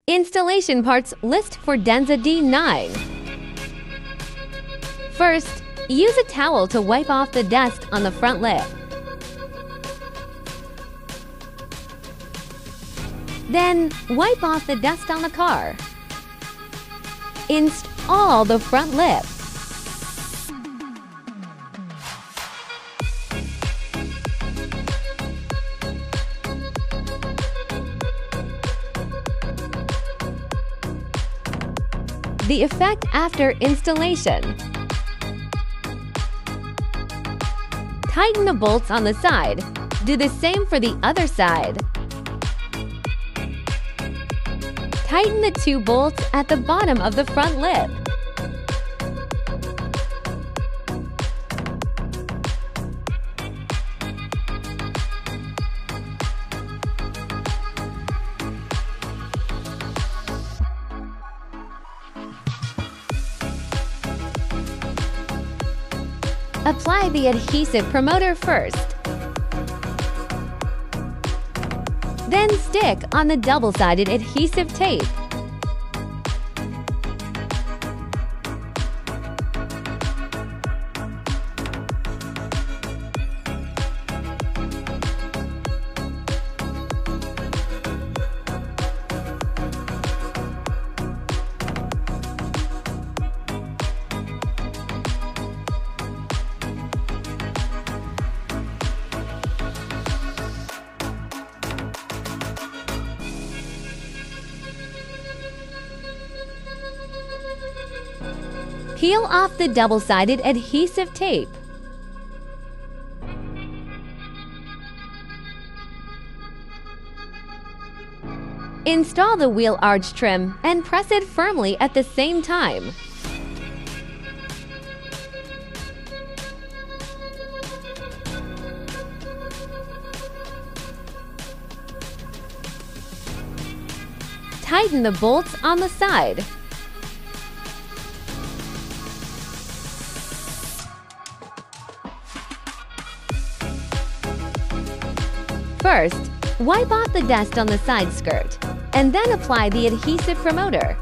Installation parts list for DENZA D9. First, use a towel to wipe off the dust on the front lip. Then, wipe off the dust on the car. Install the front lip. The effect after installation. Tighten the bolts on the side. Do the same for the other side. Tighten the 2 bolts at the bottom of the front lip. Apply the adhesive promoter first. Then stick on the double-sided adhesive tape. Peel off the double-sided adhesive tape. Install the wheel arch trim and press it firmly at the same time. Tighten the bolts on the side. First, wipe off the dust on the side skirt, and then apply the adhesive promoter.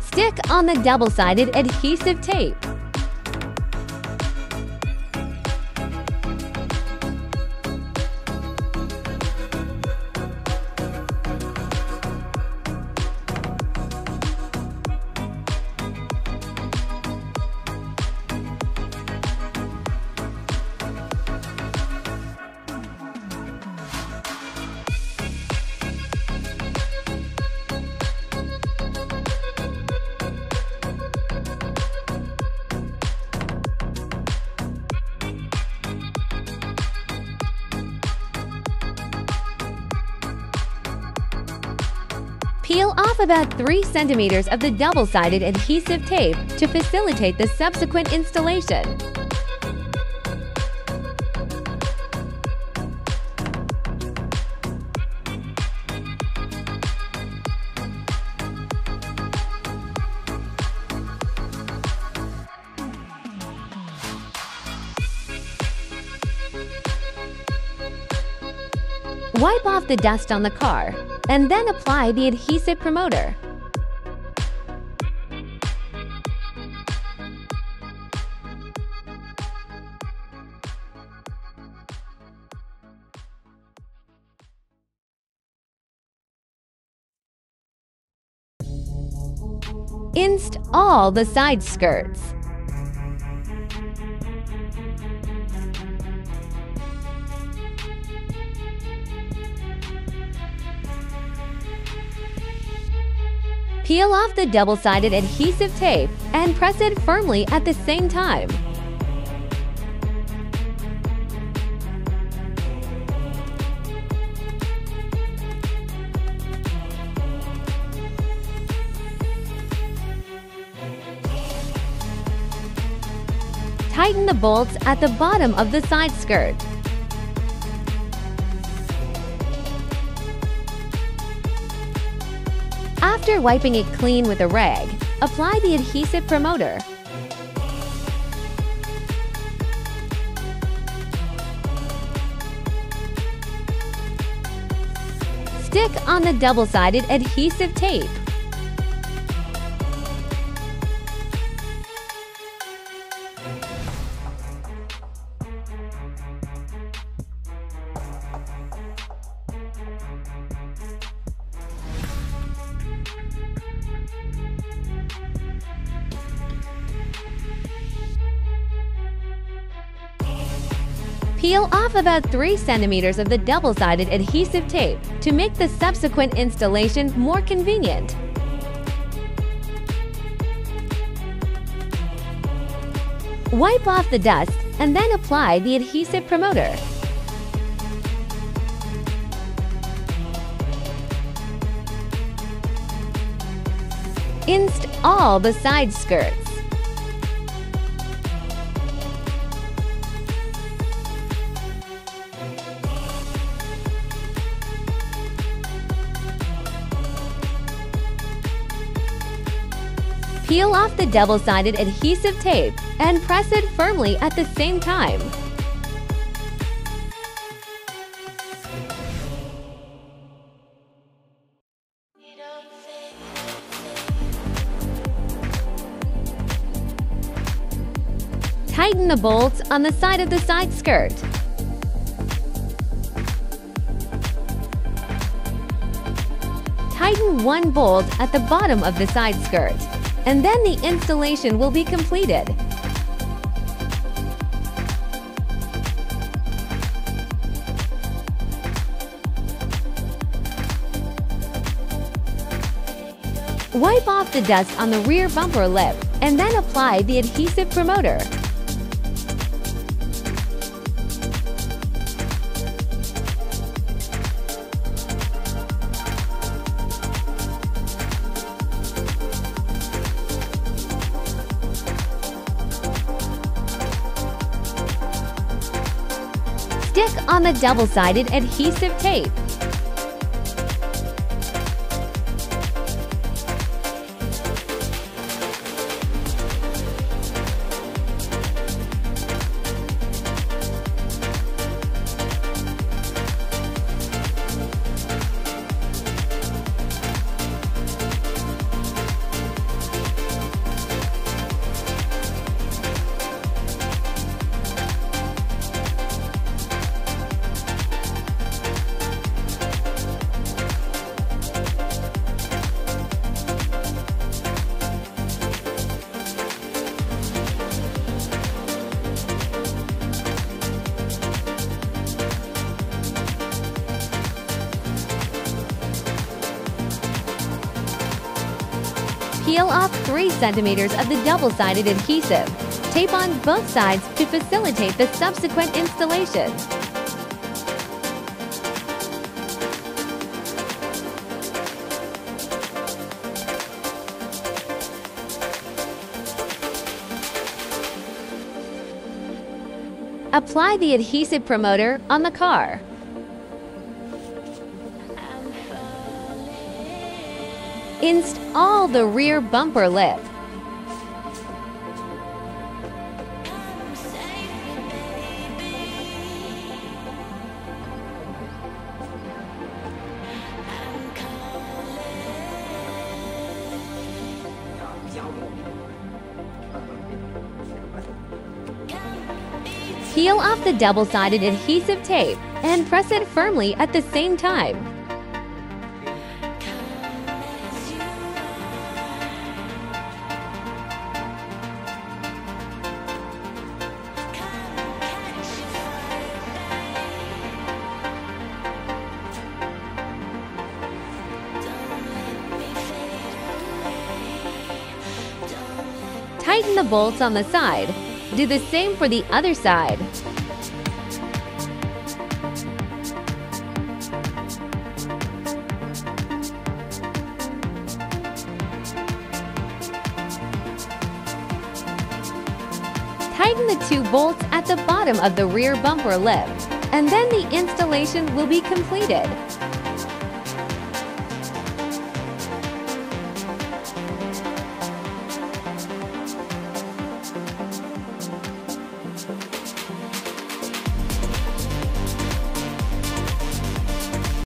Stick on the double-sided adhesive tape. Peel off about 3 centimeters of the double-sided adhesive tape to facilitate the subsequent installation. Wipe off the dust on the car, and then apply the adhesive promoter. Install the side skirts. Peel off the double-sided adhesive tape and press it firmly at the same time. Tighten the bolts at the bottom of the side skirt. After wiping it clean with a rag, apply the adhesive promoter. Stick on the double-sided adhesive tape. Peel off about 3 centimeters of the double-sided adhesive tape to make the subsequent installation more convenient. Wipe off the dust and then apply the adhesive promoter. Install the side skirts. Peel off the double-sided adhesive tape and press it firmly at the same time. Tighten the bolts on the side of the side skirt. Tighten one bolt at the bottom of the side skirt, and then the installation will be completed. Wipe off the dust on the rear bumper lip and then apply the adhesive promoter. Stick on the double-sided adhesive tape. Peel off 3 centimeters of the double-sided adhesive. Tape on both sides to facilitate the subsequent installation. Apply the adhesive promoter on the car. Install the rear bumper lip. Peel off the double-sided adhesive tape and press it firmly at the same time. Tighten the bolts on the side. Do the same for the other side. Tighten the 2 bolts at the bottom of the rear bumper lip, and then the installation will be completed.